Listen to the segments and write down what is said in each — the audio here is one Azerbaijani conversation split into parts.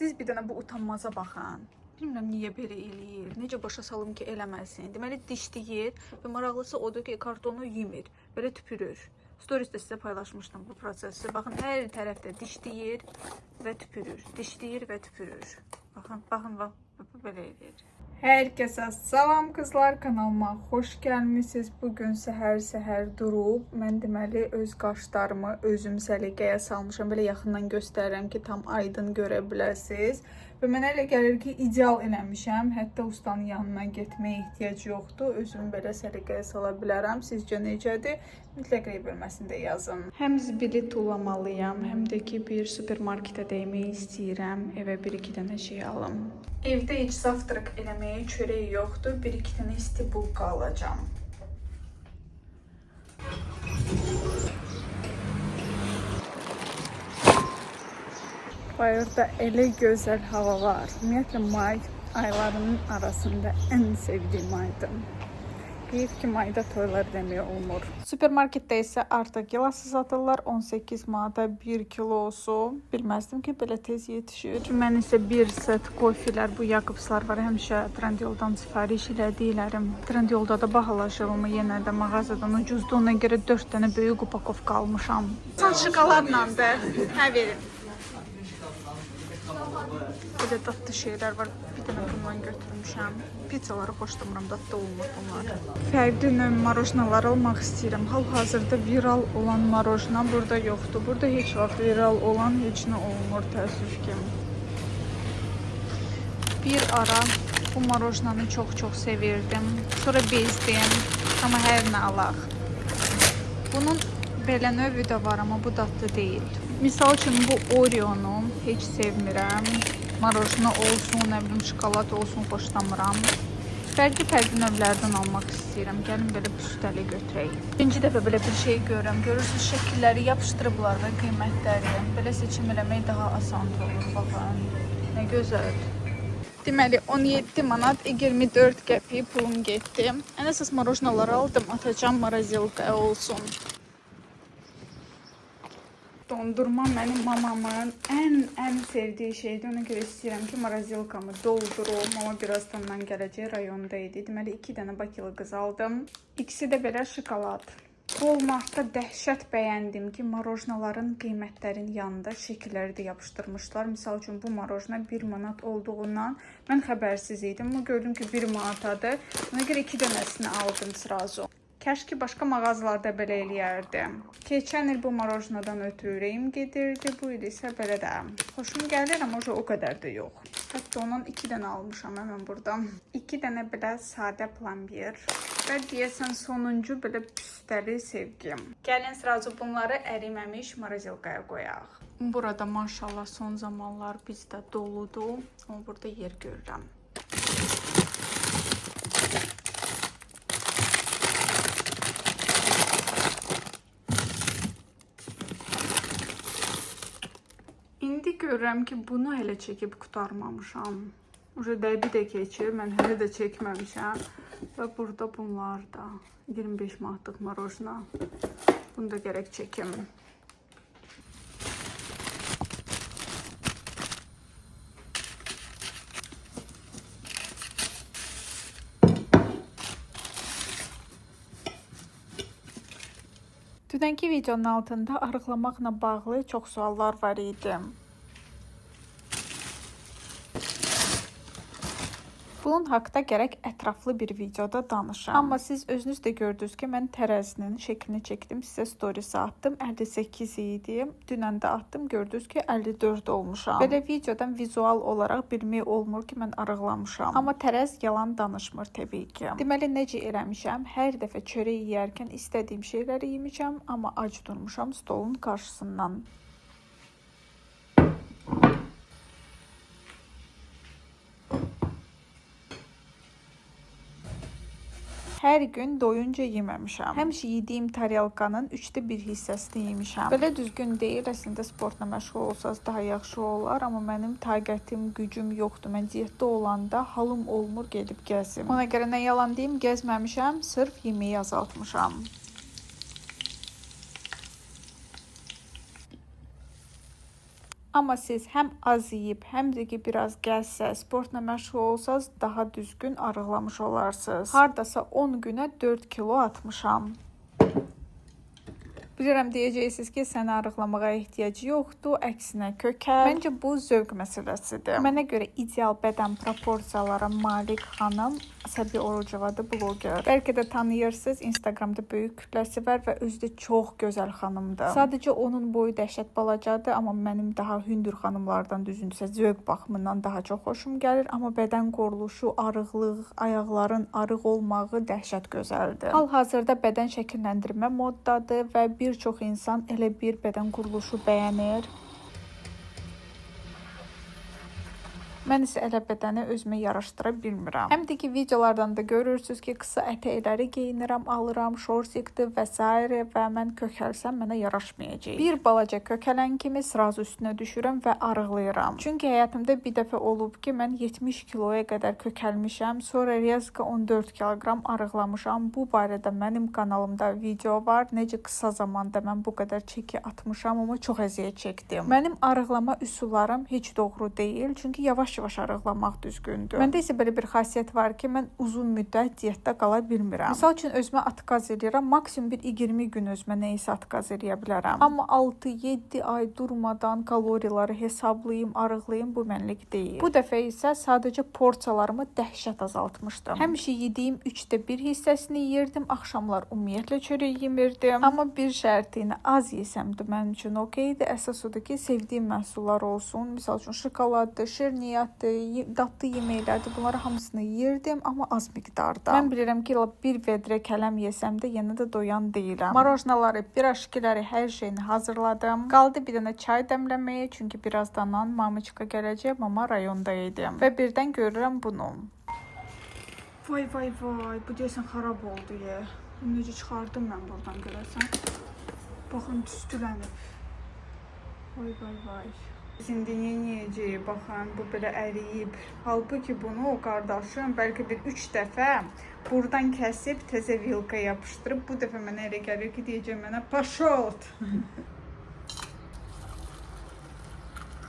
Siz bir dənə bu utanmaza baxın. Bilmirəm niyə belə eləyir. Necə başa salım ki, eləməsin. Deməli dişləyir və maraqlısı odur ki, kartonu yemir. Belə tüpürür. Storiesdə sizə paylaşmışdım bu prosesi. Baxın, hər tərəfdə dişləyir və tüpürür. Dişləyir və tüpürür. Baxın, belə eləyir. Hər kəsə salam qızlar, kanalıma xoş gəlmisiniz. Bugün səhər durub, mən deməli öz qaşlarımı özüm səliqəyə salmışam. Belə yaxından göstərirəm ki, tam aydın görə biləsiniz. Və mənə elə gəlir ki, ideal eləmişəm. Hətta ustanın yanına getməyə ehtiyac yoxdur. Özüm belə səliqəyə sala bilərəm. Sizcə necədir? Mütləq bölməsində yazın. Həm zibili tullamalıyam, həm də ki, bir supermarketə dəymək istəyirəm. Evə 1-2 dənə şey alım. Evdə heç zavtraq eləməyə çörək yoxdur. 1-2 dənə isti bulka alacağım. Bayırda elə gözəl hava var. Ümumiyyətlə may aylarının arasında ən sevdiyim aydır. Deyib ki, mayda toylar demək olmur. Supermarketdə isə artıq gilası satırlar. 18 manata 1 kilosu. Bilməzdim ki, belə tez yetişir. Mən isə bir set kofilər, bu Jakobslar var. Həmişə Trendyoldan sifariş elədiklərim. Trendyolda da bahalaşır, amma yenə də mağazadan ucuzdur. Ona görə 4 dənə böyük upakovka almışam. Son şokoladlandır. Hə, verin. Böyle dadlı şeyler var. Bir dənə bundan götürmüşəm. Pizzaları xoşlamıram, dadlı olmur bunlar. Fərqli növ marojnalar almaq istəyirəm. Hal-hazırda viral olan marojna burada yoxdur. Burada heç vaxt viral olan heç nə olmur, təəssüf ki. Bir ara bu marojnanı çox sevirdim. Sonra bezdim. Amma hər nə alaq. Bunun belə növü də var, amma bu dadlı deyil. Misal üçün bu Oreo'nu heç sevmirəm. Marojna olsun, nə bilim, şokolad olsun, xoşlamıram. Fərqli növlərdən almaq istəyirəm. Gəlin belə büstəli götürək. Birinci dəfə belə bir şey görürəm. Görürsünüz, şəkilləri yapışdırıblar və qiymətləri. Belə seçim eləmək daha asan olur. Baxın, nə gözəl. Deməli, 17 manat 24 qəpik pulum getdi. Ən əsas marojnaları aldım, atacağım morozelkaya olsun. Dondurma mənim mamamın ən sevdiyi şeydir. Ona görə istəyirəm ki, morozelkamı doldurum. Mama birazdan gələcək rayonda idi. Deməli, 2 dənə bakılı qız aldım. İkisi də belə şokolad. Walmartda dəhşət bəyəndim ki, marojnaların qiymətlərin yanında şəkilləri də yapışdırmışlar. Misal üçün, bu marojna 1 manat olduğundan mən xəbərsiz idim. Amma gördüm ki, 1 manatadır. Ona görə 2 dənəsini aldım sırazu. Kəşki başqa mağazalarda belə eləyərdim. Keçən il bu marojnadan ötürü ürəyim gedirdi. Bu il isə belə də. Xoşum gəlir, amma o qədər də yox. Hətta ondan 2 dənə almışam həmən buradan. 2 dənə belə sadə plombier. Və deyəsən sonuncu belə püstəli sevgim. Gəlin sırazu bunları əriməmiş morozelkaya qoyaq. Burada maşallah son zamanlar bizdə doludur. Amma burada yer görürəm. İndi görürəm ki, bunu hələ çəkib qutarmamışam. Uca dəbi də keçir, mən hələ də çəkməmişəm. Və burada bunlar da 25 manatlıq marojna. Bunu da gərək çəkim. Dünənki videonun altında arıqlamaqla bağlı çox suallar var idi. Bunun haqqında gərək ətraflı bir videoda danışam. Amma siz özünüz də gördünüz ki, mən tərəzinin şəklini çəkdim, sizə stories atdım. 58 idi. Dünən də atdım, gördünüz ki, 54 olmuşam. Belə videodan vizual olaraq bilmək olmur ki, mən arıqlamışam. Amma tərəz yalan danışmır təbii ki. Deməli, necə eləmişəm? Hər dəfə çörək yeyərkən istədiyim şeyləri yemişəm, amma ac durmuşam stolun qarşısından. Hər gün doyunca yeməmişəm. Həmişə yediyim taryalkanın 3də 1 hissəsini yemişəm. Belə düzgün deyil, əslində sportla məşğul olsanız daha yaxşı olar, amma mənim taqətim, gücüm yoxdur. Mən diyetdə olanda halım olmur gedib gəzim. Ona görə nə yalan deyim, gəzməmişəm, sırf yeməyi azaltmışam. Amma siz həm az yeyib, həm də ki biraz gəzsə, sportla məşğul olsanız daha düzgün arıqlamış olarsınız. Hardasa 10 günə 4 kilo atmışam. Bilirəm deyəcəksiniz ki, sənə arıqlamağa ehtiyacı yoxdur, əksinə kökər. Məncə bu zövq məsələsidir. Mənə görə ideal bədən proporsiyalara malik xanım Səbiyə Orucovadır, bloger. Bəlkə də tanıyırsınız, Instagramda böyük kütləsi var və özü də çox gözəl xanımdır. Sadəcə onun boyu dəhşət balacadır, amma mənim daha hündür xanımlardan düzündürsə zövq baxımından daha çox xoşum gəlir. Amma bədən quruluşu, arıqlıq, ayaqların arıq olmağı dəhşət gözəldir. Hal-hazırda bədən şəkilləndirmə moddadır və bir çox insan elə bir bədən quruluşu bəyənir. Mən isə elə bədəni özümə yaraşdıra bilmirəm. Həm də ki, videolardan da görürsünüz ki, qısa ətəkləri geyinirəm, alıram, şortikdir və s. və mən kökəlsəm mənə yaraşmayacaq. Bir balaca kökələn kimi sразу üstünə düşürəm və arıqlayıram. Çünki həyatımda bir dəfə olub ki, mən 70 kiloya qədər kökəlmişəm, sonra rezka 14 kiloqram arıqlamışam. Bu barədə mənim kanalımda video var. Necə qısa zamanda mən bu qədər çəki atmışam, amma çox əziyyət çəkdim. Mənim arıqlama üsullarım heç doğru deyil, çünki yavaş arıqlamaq düzgündür. Məndə isə belə bir xassiyyət var ki, mən uzun müddət diyetdə qala bilmirəm. Misal üçün özümə atkaz edirəm, maksimum bir 20 gün özümə nəyisə atkaz edə bilərəm. Amma 6-7 ay durmadan kaloriyaları hesablayım, arıqlayım, bu mənlik deyil. Bu dəfə isə sadəcə porsiyalarımı dəhşət azaltmışdım. Həmişə yediyim 3də 1 hissəsini yeyirdim, axşamlar ümumiyyətlə çörək yemirdim. Amma bir şərti ilə az yesəm də mənim üçün okeydir. Əsas odur ki, sevdiyim məhsullar olsun. Misal üçün şokoladdır, şirniyyat, dadlı yeməklərdir. Bunları hamısını yeyirdim, amma az miqdarda. Mən bilirəm ki, bir vedrə kələm yesəm də yenə də doyan deyiləm. Marojnaları, piraşkiləri, hər şeyini hazırladım. Qaldı bir dənə çay dəmləməyə, çünki birazdan mamiçka gələcək, mama rayonda idim. Və birdən görürəm bunu. Vay, bu deyəsən xarab oldu ya. Necə çıxardım mən buradan görəsən. Baxın, tüstülənib. Vay. İndi yeyəcəyik, baxın, bu belə əriyib. Halbuki bunu qardaşım bəlkə bir 3 dəfə buradan kəsib təzə vilka yapışdırıb. Bu dəfə mənə elə gəlir ki, deyəcəm mənə paşot.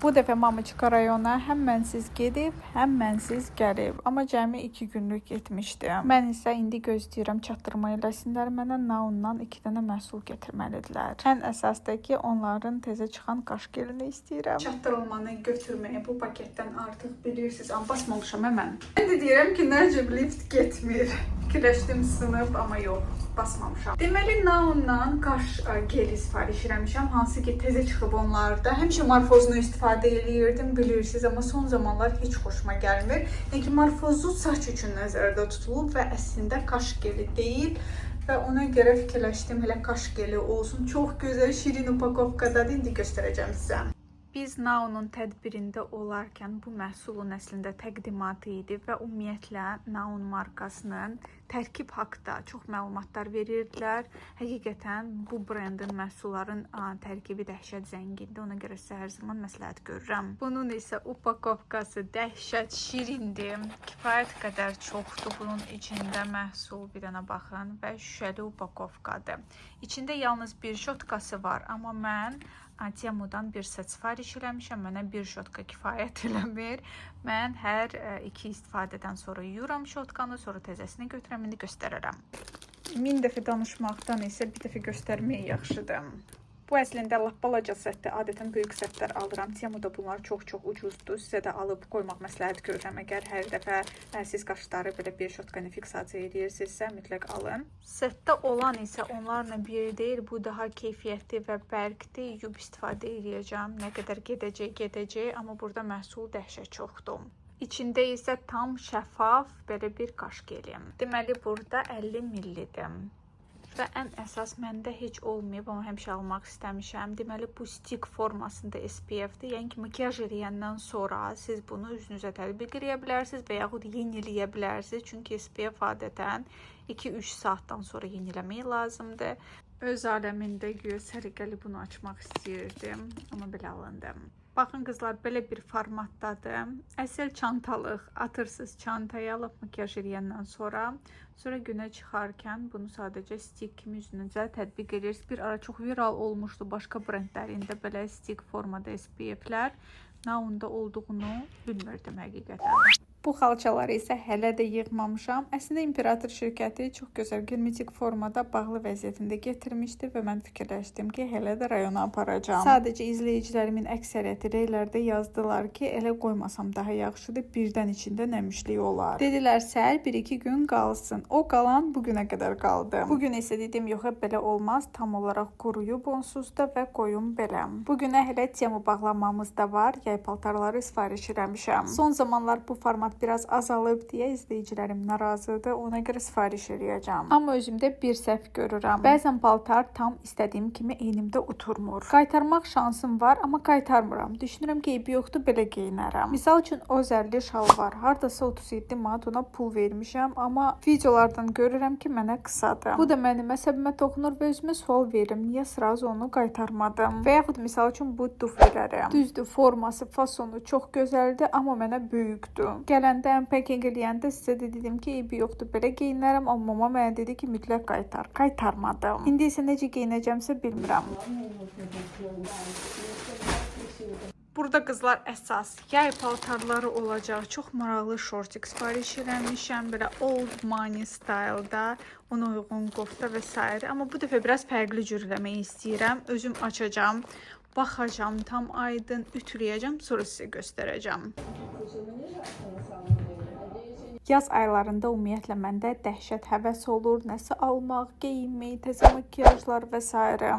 Bu dəfə Mamiçka rayona həm mənsiz gedib, həm mənsiz gəlib. Amma cəmi 2 günlük getmişdim. Mən isə indi gözləyirəm çatdırma eləsinlər. Mənə Naundan 2 dənə məhsul gətirməlidirlər. Ən əsas da ki, onların tezə çıxan qaş gelini istəyirəm. Çatdırılmanı götürməyə bu paketdən artıq bilirsiniz. Amma basmamışam mən. Mən də deyirəm ki, nəcib lift getmir. Fikirləşdim sınıb, amma yox. Basmamışam. Deməli, Naundan qaş geli sifariş eləmişəm. Hansı ki, tezə çıxıb onlarda. Həmişə marfozunu istifadə eləyirdim, bilirsiniz. Amma son zamanlar heç xoşuma gəlmir. Yəni, marfozu saç üçün nəzərdə tutulub və əslində qaş geli deyil. Və ona görə fikirləşdim, elə qaş geli olsun. Çox gözəl, şirin upakovkadadır. İndi göstərəcəm sizə. Biz Naunun tədbirində olarkən bu məhsulun əslində təqdimatı idi və ümumiyyətlə Naun markasının tərkib haqqında çox məlumatlar verirdilər. Həqiqətən bu brendin məhsulların tərkibi dəhşət zəngindir. Ona görə sizə hər zaman məsləhət görürəm. Bunun isə upakovkası dəhşət şirindir. Kifayət qədər çoxdur bunun içində məhsul. Bir dənə baxın və şüşəli upakovkadır. İçində yalnız bir şotkası var, amma mən Temudan bir set sifariş eləmişəm. Mənə bir şotka kifayət eləmir. Mən hər 2 istifadədən sonra yuyuram şotkanı, sonra təzəsini götürəm, indi göstərərəm. 1000 dəfə danışmaqdan isə bir dəfə göstərmək yaxşıdır. Bu əslində lap balaca setdir. Adətən böyük setlər alıram. Temuda bunlar çox-çox ucuzdur. Sizə də alıb qoymaq məsləhət görürəm. Əgər hər dəfə siz qaşları belə bir şotkanı fiksasiya edirsinizsə, mütləq alın. Setdə olan isə onlarla bir deyil. Bu daha keyfiyyətli və bərkdir. Yub istifadə edəcəm. Nə qədər gedəcək. Amma burada məhsul dəhşət çoxdur. İçində isə tam şəffaf belə bir qaş geli. Deməli, burada 50 millidir. Və ən əsas məndə heç olmayıb, amma həmişə almaq istəmişəm. Deməli, bu stik formasında SPF-dir. Yəni ki, makiyaj eləyəndən sonra siz bunu üzünüzə tətbiq edə bilərsiniz və yaxud yeniləyə bilərsiniz. Çünki SPF adətən 2-3 saatdan sonra yeniləmək lazımdır. Öz aləmində güya səliqəli bunu açmaq istəyirdim, amma belə alındım. Baxın qızlar, belə bir formatdadır. Əsl çantalıq, atırsınız çantaya, alıb makyaj edəndən sonra günə çıxarkən bunu sadəcə stik kimi üzünüzə tətbiq edirsiniz. Bir ara çox viral olmuşdu başqa brendlərində belə stik formada SPF-lər. Nə onda olduğunu bilmirdim həqiqətən. Bu xalçaları isə hələ də yığmamışam. Əslində İmperator şirkəti çox gözəl germetik formada bağlı vəziyyətində getirmişdi və mən fikirləşdim ki, hələ də rayona aparacağam. Sadəcə izləyicilərimin əksəriyyəti reylərdə yazdılar ki, elə qoymasam daha yaxşıdır, birdən içində nəmişlik olar. Dedilər səhər 1-2 gün qalsın. O qalan bugünə qədər qaldı. Bugün isə dedim, yox, belə olmaz. Tam olaraq quruyub onsuz da və qoyum belə. Bugünə hələ temu bağlamamız da var. Yay paltarları sifariş eləmişəm. Son zamanlar bu format biraz azalıb deyə izləyicilərim narazıdır. Ona görə sifariş eləyəcəm. Amma özümdə bir səhv görürəm. Bəzən paltar tam istədiyim kimi eynimdə oturmur. Qaytarmaq şansım var, amma qaytarmıram. Düşünürəm ki, eybi yoxdur, belə geyinərəm. Misal üçün o zərli şalvar. Hardasa 37 manat ona pul vermişəm, amma videolardan görürəm ki, mənə qısadır. Bu da mənim əsəbimə toxunur və özümə sual verirəm. Niyə sırası onu qaytarmadım? Və yaxud misal üçün bu dufliləri. Düzdür, forması, fasonu çox gözəldir, amma mənə böyükdür. Gələndə unpacking eləyəndə sizə də dedim ki, eybi yoxdur, belə geyinərəm, amma mama mənə dedi ki, mütləq qaytar. Qaytarmadım. İndi isə necə geyinəcəmsə bilmirəm. Burada qızlar əsas yay paltarları olacaq. Çox maraqlı şortik sifariş eləmişəm. Belə old money style'da, ona uyğun qofta və s. Amma bu dəfə biraz fərqli cür eləmək istəyirəm. Özüm açacağam, baxacağam, tam aydın ütüləyəcəm, sonra sizə göstərəcəm. Yaz aylarında ümumiyyətlə məndə dəhşət həvəs olur. Nəsə almaq, geyinmək, təzə makyajlar və s.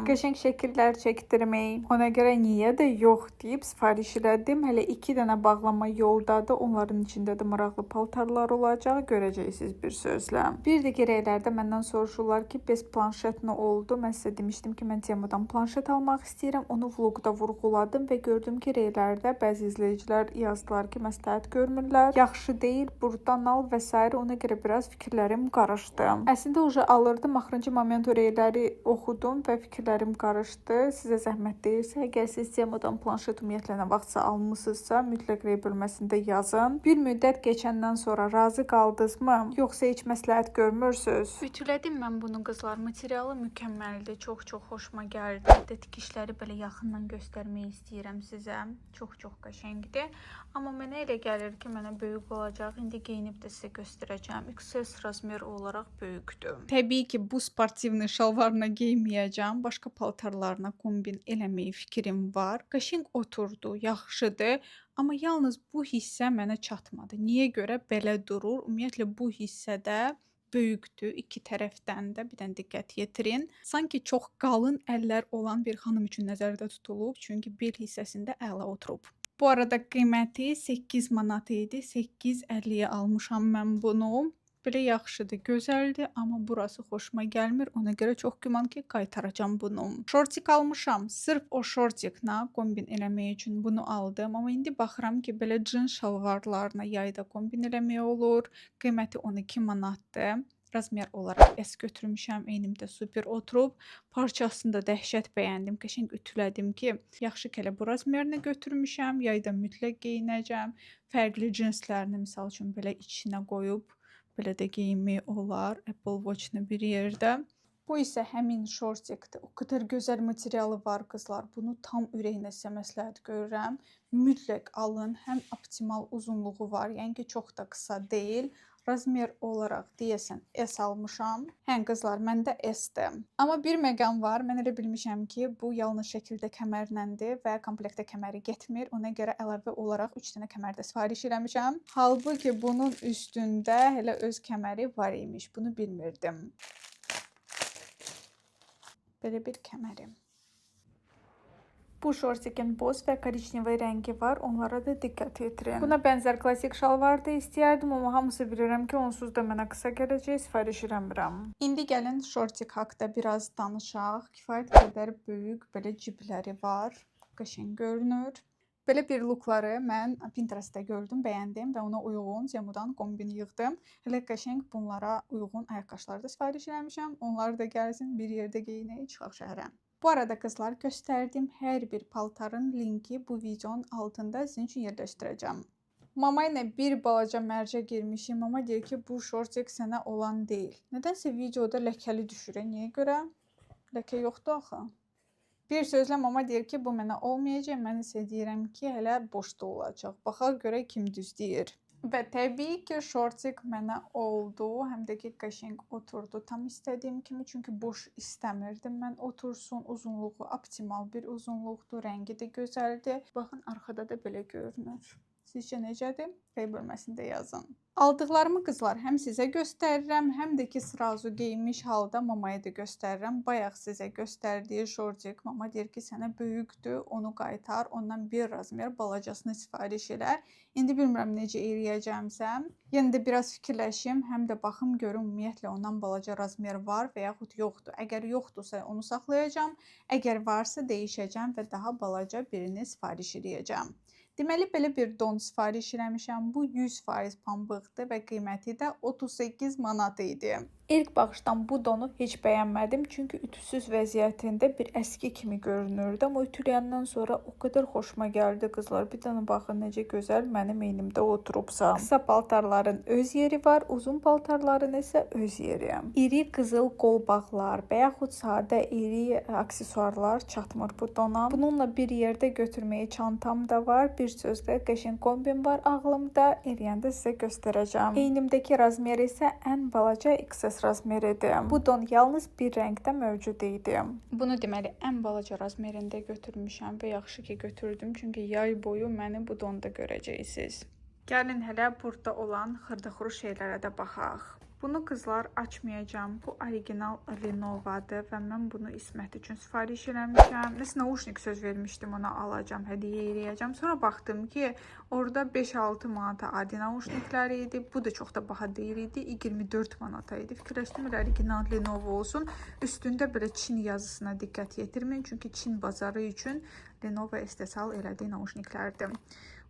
Qəşəng şəkillər çəkdirmək. Ona görə niyə də yox deyib sifariş elədim. Hələ 2 dənə bağlama yoldadır. Onların içində də maraqlı paltarlar olacaq. Görəcəksiniz bir sözlə. Bir də gerəklərdə məndən soruşurlar ki, bəs planşet nə oldu? Mən sizə demişdim ki, mən Temudan planşet almaq istəyirəm. Onu vlogda vurğuladım və gördüm ki, reylərdə bəzi izləyicilər yazdılar ki, məsləhət görmürlər. Yaxşı deyil, buradan al və s. Ona görə biraz fikirlərim qarışdı. Əslində uca alırdım, axırıncı moment reyləri oxudum və fikirlərim qarışdı. Sizə zəhmət deyirsə, əgər siz Temudan planşet ümumiyyətlə nə vaxtsa almısınızsa, mütləq rey bölməsində yazın. Bir müddət keçəndən sonra razı qaldınızmı? Yoxsa heç məsləhət görmürsünüz? Ütülədim mən bunu qızlar. Materialı mükəmməldir. Çox xoşuma gəldi. Tikişləri belə yaxından göstərmək istəyirəm sizə. Çox qəşəngdir. Amma mənə elə gəlir ki, mənə böyük olacaq. İndi geyinib də sizə göstərəcəm. XS razmer olaraq böyükdür. Təbii ki, bu sportivni şalvarına geyməyəcəm. Başqa paltarlarına kombin eləməyi fikrim var. Qəşəng oturdu, yaxşıdır. Amma yalnız bu hissə mənə çatmadı. Niyə görə belə durur? Ümumiyyətlə bu hissədə böyükdür. İki tərəfdən də bir dənə diqqət yetirin. Sanki çox qalın əllər olan bir xanım üçün nəzərdə tutulub. Çünki bel hissəsində əla oturub. Bu arada qiyməti 8 manat idi. 8.50-yə almışam mən bunu. Belə yaxşıdır, gözəldir, amma burası xoşuma gəlmir. Ona görə çox güman ki, qaytaracam bunu. Şortik almışam. Sırf o şortiklə kombin eləmək üçün bunu aldım. Amma indi baxıram ki, belə cins şalvarlarına yayda kombin eləmək olur. Qiyməti 12 manatdır. Razmer olaraq S götürmüşəm. Eynimdə super oturub. Parçasını da dəhşət bəyəndim. Qəşəng ütülədim ki, yaxşı ki, elə bu razmerini götürmüşəm. Yayda mütləq geyinəcəm. Fərqli cinslərini misal üçün belə içinə qoyub belə də geyinmək olar. Apple Watch-ını bir yerdə. Bu isə həmin şortikdir. O qədər gözəl materialı var qızlar. Bunu tam ürəyinə sizə məsləhət görürəm. Mütləq alın. Həm optimal uzunluğu var. Yəni ki, çox da qısa deyil. Razmer olaraq deyəsən S almışam. Hə qızlar, məndə S-dir. Amma bir məqam var. Mən elə bilmişəm ki, bu yalnız şəkildə kəmərləndir və komplektdə kəməri getmir. Ona görə əlavə olaraq 3 dənə kəmər də sifariş eləmişəm. Halbuki bunun üstündə hələ öz kəməri var imiş. Bunu bilmirdim. Belə bir kəmərim. Bu şortikin boz və korичневый rəngi var. Onlara da diqqət yetirin. Buna bənzər klassik şalvar da istəyərdim, amma hamısı bilirəm ki, onsuz da mənə qısa gələcək, sifariş eləmirəm. İndi gəlin şortik haqqında biraz danışaq. Kifayət qədər böyük belə cibləri var. Qəşəng görünür. Belə bir lookları mən Pinterestdə gördüm, bəyəndim və ona uyğun Temudan kombin yığdım. Elə qəşəng bunlara uyğun ayaqqabılar da sifariş eləmişəm. Onlar da gəlsin, bir yerdə geyinək, çıxaq şəhərə. Bu arada qızlar göstərdiyim hər bir paltarın linki bu videonun altında sizin üçün yerləşdirəcəm. Mama ilə bir balaca mərcə girmişim. Mama deyir ki, bu şortik sənə olan deyil. Nədənsə videoda ləkəli düşür. Niyə görə? Ləkə yoxdur axı. Bir sözlə mama deyir ki, bu mənə olmayacaq. Mən isə deyirəm ki, hələ boşda olacaq. Baxaq görə kim düz deyir. Və təbii ki, şortik mənə oldu. Həm də ki, qəşəng oturdu. Tam istədiyim kimi, çünki boş istəmirdim. Mən otursun, uzunluğu optimal bir uzunluqdur. Rəngi də gözəldir. Baxın, arxada da belə görünür. Sizcə necədir? Qeyd bölməsində yazın. Aldıqlarımı qızlar həm sizə göstərirəm, həm də ki sırazu geyinmiş halda mamaya da göstərirəm. Bayaq sizə göstərdiyi şortik mama deyir ki, sənə böyükdür, onu qaytar, ondan bir razmer balacasını sifariş elər. İndi bilmirəm necə eləyəcəmsə. Yenə də biraz fikirləşim, həm də baxım görüm ümumiyyətlə ondan balaca razmer var və yaxud yoxdur. Əgər yoxdursa onu saxlayacağam, əgər varsa dəyişəcəm və daha balaca birini sifariş edəcəm. Deməli, belə bir don sifariş eləmişəm. Bu 100% pambıqdır və qiyməti də 38 manat idi. İlk baxışdan bu donu heç bəyənmədim, çünki ütüsüz vəziyyətində bir əski kimi görünürdü. Amma ütüləyəndən sonra o qədər xoşuma gəldi qızlar. Bir dənə baxın necə gözəl mənim eynimdə oturubsa. Qısa paltarların öz yeri var, uzun paltarların isə öz yeri. İri qızıl qolbaqlar və yaxud sadə iri aksesuarlar çatmır bu dona. Bununla bir yerdə götürməyə çantam da var. Bir sözlə qəşəng kombin var ağlımda. Eləyəndə sizə göstərəcəm. Eynimdəki razmer isə ən balaca XS razmeridir. Bu don yalnız bir rəngdə mövcud idi. Bunu deməli ən balaca razmerində götürmüşəm və yaxşı ki götürdüm, çünki yay boyu məni bu donda görəcəksiniz. Gəlin hələ burada olan xırda-xuru şeylərə də baxaq. Bunu qızlar açmayacağım. Bu original Lenovo'dur və mən bunu İsmət üçün sifariş eləmişəm. Nəsə naushnik söz vermişdim, ona alacağım, hədiyyə eləyəcəm. Sonra baxdım ki, orada 5-6 manata adi naushniklər idi. Bu da çox da baha deyil idi. 24 manata idi. Fikirləşdim elə original Lenovo olsun. Üstündə belə Çin yazısına diqqət yetirməyin. Çünki Çin bazarı üçün Lenovo istehsal elədiyi naushniklərdir.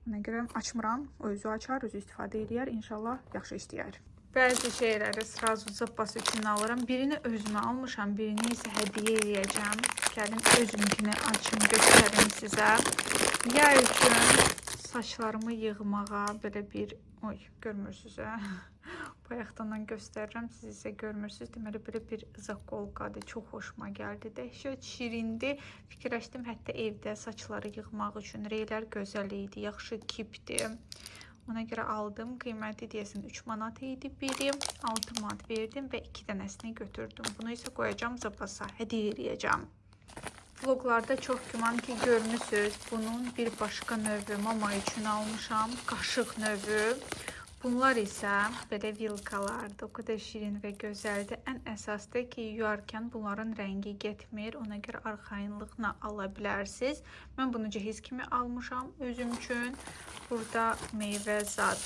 Ona görə açmıram. O özü açar, özü istifadə eləyər. İnşallah yaxşı istəyər. Bəzi şeyləri sırası zapası üçün alıram. Birini özümə almışam, birini isə hədiyyə eləyəcəm. Gəlin özümkini açım, göstərim sizə. Yay üçün saçlarımı yığmağa belə bir... Oy, görmürsünüz hə? Bayaqdan göstərirəm, siz isə görmürsünüz. Deməli, belə bir zakolkadır. Çox xoşuma gəldi. Dəhşət şirindir. Fikirləşdim, hətta evdə saçları yığmaq üçün. Reylər gözəl idi, yaxşı kipdir. Ona görə aldım. Qiyməti deyəsən 3 manat idi biri. 6 manat verdim və 2 dənəsini götürdüm. Bunu isə qoyacağım zapasa. Hədiyyə eləyəcəm. Vloglarda çox güman ki görmüsünüz. Bunun bir başqa növü mama üçün almışam. Qaşıq növü. Bunlar isə belə vilkalardır. O qədər şirin və gözəldir. Ən əsasdır ki, yuyarkən bunların rəngi getmir. Ona görə arxayınlıqla ala bilərsiniz. Mən bunu cehiz kimi almışam özüm üçün. Burada meyvə zad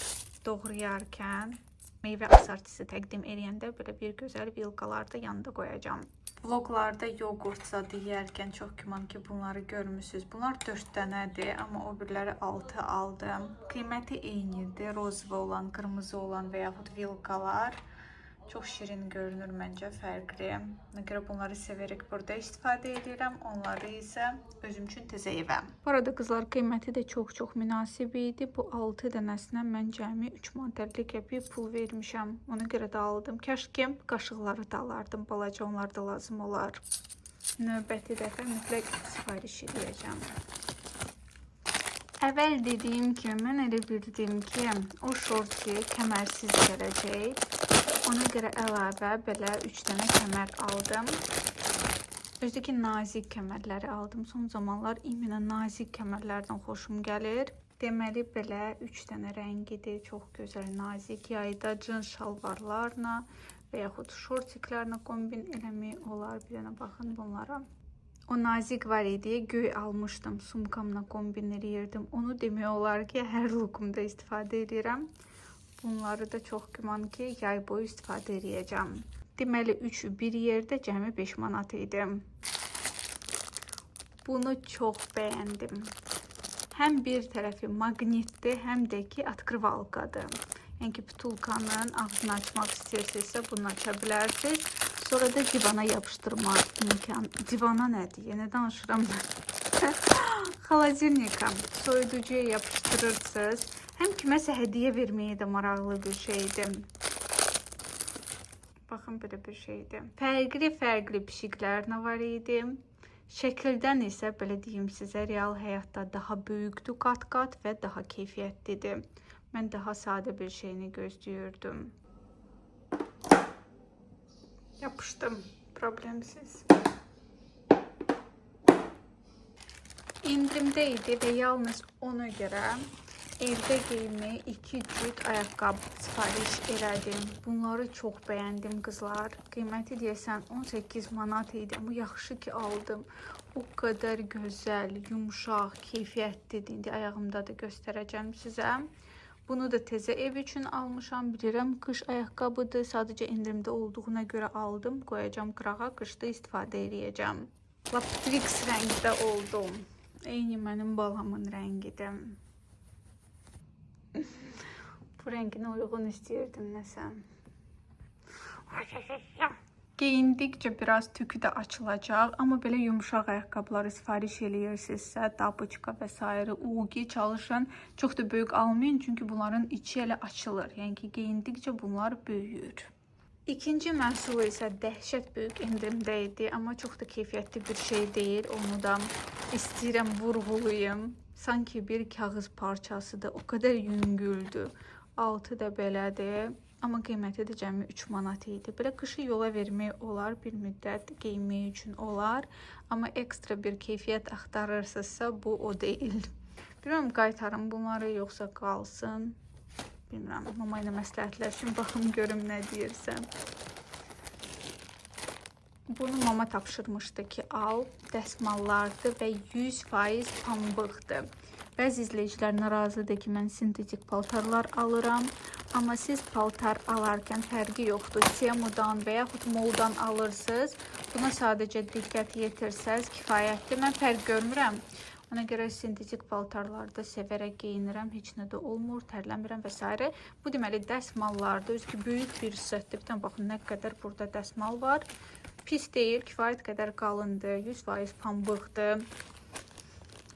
doğrayarkən, meyvə asartısı təqdim eləyəndə belə bir gözəl vilkalar da yanında qoyacağım. Vloglarda yoğurt zadı yeyərkən çox güman ki bunları görmüsünüz. Bunlar 4 dənədir, amma o birləri 6 aldım. Qiyməti eynidir. Rozva olan, qırmızı olan və yaxud vilkalar. Çox şirin görünür məncə, fərqli. Ona görə bunları sevərək burada istifadə edirəm. Onları isə özüm üçün təzə evəm. Bu arada qızlar qiyməti də çox münasib idi. Bu 6 dənəsinə mən cəmi 3 manat 50 qəpik pul vermişəm. Ona görə də aldım. Kəşki qaşıqları da alardım. Balaca onlar da lazım olar. Növbəti dəfə mütləq sifariş edəcəm. Əvvəl dediyim kimi mən elə bildim ki, o şorti kəmərsiz gələcək. Ona görə əlavə belə 3 dənə kəmər aldım. Özü ki nazik kəmərləri aldım. Son zamanlar iminə nazik kəmərlərdən xoşum gəlir. Deməli belə 3 dənə rəngidir. Çox gözəl nazik. Yayda cins şalvarlarla və yaxud şortiklərlə kombin eləmək olar. Bir dənə baxın bunlara. O nazik var idi. Göy almışdım. Sumkamla kombin eləyirdim. Onu demək olar ki hər lookumda istifadə edirəm. Bunları da çox güman ki yay boyu istifadə edəcəm. Deməli 3'ü bir yerdə cəmi 5 manat idi. Bunu çox bəyəndim. Həm bir tərəfi maqnitdir, həm də ki atkrivalkadır. Yəni ki, butulkanın ağzını açmaq istəyirsinizsə bunu aça bilərsiniz. Sonra da divana yapışdırma imkanı. Divana nədir? Yenə danışıram mən. Xaladelnika, soyuducuya yapışdırırsınız. Həm kiməsə hədiyyə verməyə də maraqlı bir şeydir. Baxın, belə bir şeydir. Fərqli pişiklər nə var idi? Şəkildən isə, belə deyim sizə, real həyatda daha böyükdür qat-qat və daha keyfiyyətlidir. Mən daha sadə bir şeyini gözləyirdim. Yapışdım, problemsiz. İndirimdə idi və yalnız ona görə evdə geyinməyə 2 cüt ayaqqabı sifariş elədim. Bunları çox bəyəndim qızlar. Qiyməti deyəsən 18 manat idi, amma yaxşı ki aldım. O qədər gözəl, yumşaq, keyfiyyətlidir. İndi ayağımda da göstərəcəm sizə. Bunu da təzə ev üçün almışam. Bilirəm, qış ayaqqabıdır. Sadəcə indirimdə olduğuna görə aldım. Qoyacam qırağa, qışda istifadə edəcəm. Laprix rəngdə oldum. Eyni mənim balamın rəngidir. Bu rənginə uyğun istəyirdim nəsə. Geyindikcə biraz tükü də açılacaq, amma belə yumşaq ayaqqabıları sifariş eləyirsinizsə, dabuçka və s. ugi çalışın. Çox da böyük almayın, çünki bunların içi elə açılır. Yəni ki, geyindikcə bunlar böyüyür. İkinci məhsul isə dəhşət böyük indirimdə idi, amma çox da keyfiyyətli bir şey deyil. Onu da istəyirəm vurğulayım. Sanki bir kağız parçasıdır, o qədər yüngüldür. Altı da belədir. Amma qiyməti də cəmi 3 manat idi. Belə qışı yola vermək olar, bir müddət geyinmək üçün olar. Amma ekstra bir keyfiyyət axtarırsınızsa bu o deyil. Bilmirəm, qaytarım bunları yoxsa qalsın. Bilmirəm, mama ilə məsləhətləşin, baxım görüm nə deyirsən. Bunu mama tapşırmışdı ki, al, dəsmallardır və 100% pambıqdır. Bəzi izləyicilər narazıdır ki, mən sintetik paltarlar alıram. Amma siz paltar alarkən fərqi yoxdur. Temudan və yaxud moldan alırsınız. Buna sadəcə diqqət yetirsəz kifayətdir. Mən fərq görmürəm. Ona görə sintetik paltarlarda sevərək geyinirəm. Heç nə də olmur, tərləmirəm və s. Bu deməli dəsmallardır. Özü ki, böyük bir setdir. Bir baxın, nə qədər burada dəsmal var. Pis deyil, kifayət qədər qalındır. 100% pambıqdır.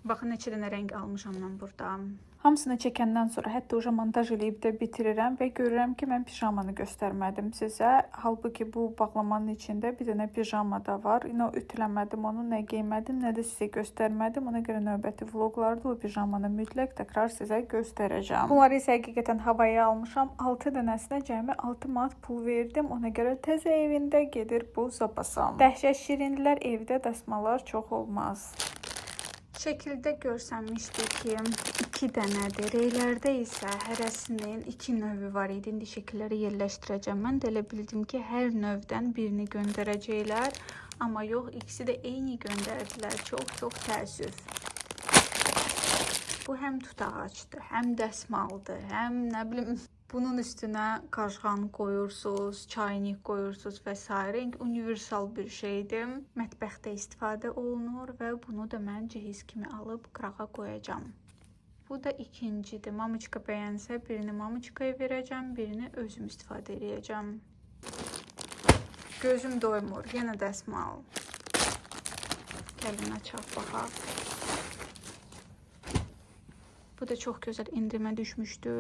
Baxın, neçə dənə rəng almışam mən burada. Hamısını çəkəndən sonra hətta uca montaj eləyib də bitirirəm və görürəm ki, mən pijamanı göstərmədim sizə. Halbuki bu bağlamanın içində bir dənə pijama da var. Yine ütüləmədim onu, nə geymədim, nə də sizə göstərmədim. Ona görə növbəti vloglarda o pijamanı mütləq təkrar sizə göstərəcəm. Bunları isə həqiqətən havaya almışam. 6 dənəsinə cəmi 6 manat pul verdim. Ona görə təzə evində gedir bu zapasam. Dəhşət şirinlər, evdə dəsmallar çox olmaz. Şəkildə görsənmişdik ki, 2 dənədir. Reylərdə isə hərəsinin 2 növü var idi. İndi şəkilləri yerləşdirəcəm. Mən də elə bildim ki, hər növdən birini göndərəcəklər. Amma yox, ikisi də eyni göndərdilər. Çox təəssüf. Bu həm tutağaçdır, həm dəsmaldır, həm nə bilim... Bunun üstünə qaşğan qoyursunuz, çaynik qoyursunuz və s. Universal bir şeydir. Mətbəxdə istifadə olunur və bunu da mən cehiz kimi alıb qırağa qoyacağım. Bu da ikincidir. Mamuçka bəyənsə birini mamuçkaya verəcəm, birini özüm istifadə edəcəm. Gözüm doymur. Yenə dəsmal. Gəlin açaq baxaq. Bu da çox gözəl indirimə düşmüşdü.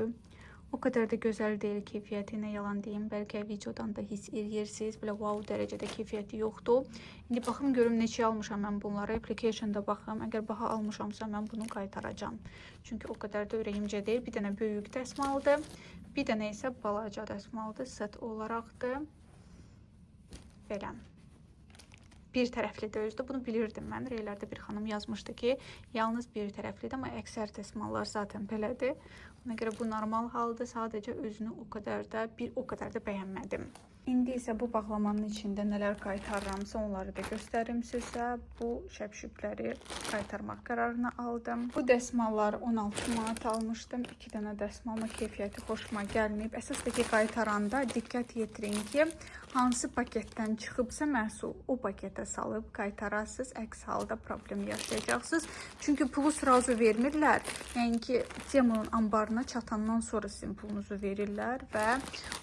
O qədər də gözəl deyil keyfiyyətinə, yalan deyim. Bəlkə videodan da hiss edirsiniz. Belə wow dərəcədə keyfiyyəti yoxdur. İndi baxım görüm neçə almışam mən bunları. Application'da baxım. Əgər baha almışamsa mən bunu qaytaracağım. Çünki o qədər də ürəyimcə deyil. Bir dənə böyük dəsmaldır. Bir dənə isə balaca dəsmaldır. Set olaraqdır. Belə. Bir tərəflidir özdə. Bunu bilirdim mən. Reylərdə bir xanım yazmışdı ki, yalnız bir tərəflidir, amma əksər dəsmallar zaten belədir. Ona görə bu normal haldır. Sadəcə özünü o qədər də bəyənmədim. İndi isə bu bağlamanın içində nələr qaytarıramsa onları da göstərim sizə. Bu şəpşübləri qaytarmaq qərarını aldım. Bu dəsmallar 16 manat almışdım. 2 dənə dəsmalma keyfiyyəti xoşuma gəlməyib. Əsas da ki, qaytaranda diqqət yetirin ki, hansı paketdən çıxıbsa məhsul o paketə salıb qaytarasınız. Əks halda problem yaşayacaqsınız. Çünki pulu sırası vermirlər. Yəni ki, Temunun anbarına çatandan sonra sizin pulunuzu verirlər və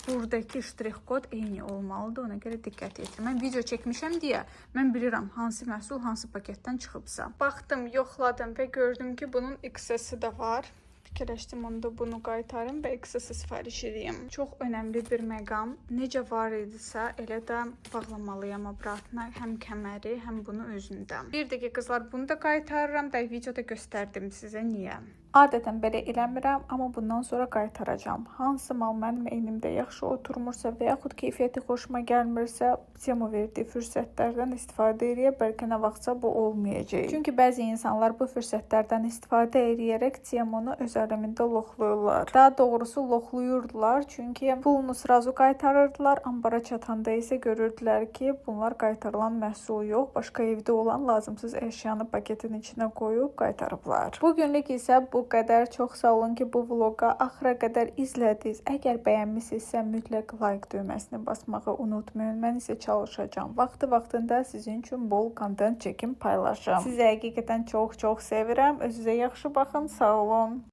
buradakı ştrix kod eyni olmalıdır. Ona görə diqqət yetirin. Mən video çəkmişəm deyə mən bilirəm hansı məhsul hansı paketdən çıxıbsa. Baxdım, yoxladım və gördüm ki, bunun XS-i də var. Fikirləşdim, onda bunu qaytarım və XS-i sifariş edeyim. Çox önəmli bir məqam. Necə var idisə, elə də bağlamalıyam obratına. Həm kəməri, həm bunu özündə. Bir də ki, qızlar, bunu da qaytarıram da videoda göstərdim sizə niyə. Adətən belə eləmirəm, amma bundan sonra qaytaracağam. Hansı mal mənim eynimdə yaxşı oturmursa və yaxud keyfiyyəti xoşuma gəlmirsə, Temu verdiyi fürsətlərdən istifadə edə, bəlkə nə vaxtsa bu olmayacaq. Çünki bəzi insanlar bu fürsətlərdən istifadə edərək Temunu öz əlimində loxluyurlar. Daha doğrusu loxluyurdular, çünki pulunu sırası qaytarırdılar, ambara çatanda isə görürdülər ki, bunlar qaytarılan məhsul yox, başqa evdə olan lazımsız əşyanı paketin içinə qoyub qaytarıblar. Bugünlük isə bu qədər. Çox sağ olun ki, bu vloqa axıra qədər izlədiniz. Əgər bəyənmisinizsə mütləq like düyməsini basmağı unutmayın. Mən isə çalışacağam. Vaxtında sizin üçün bol kontent çəkim, paylaşım. Sizi həqiqətən çox sevirəm. Özünüzə yaxşı baxın. Sağ olun.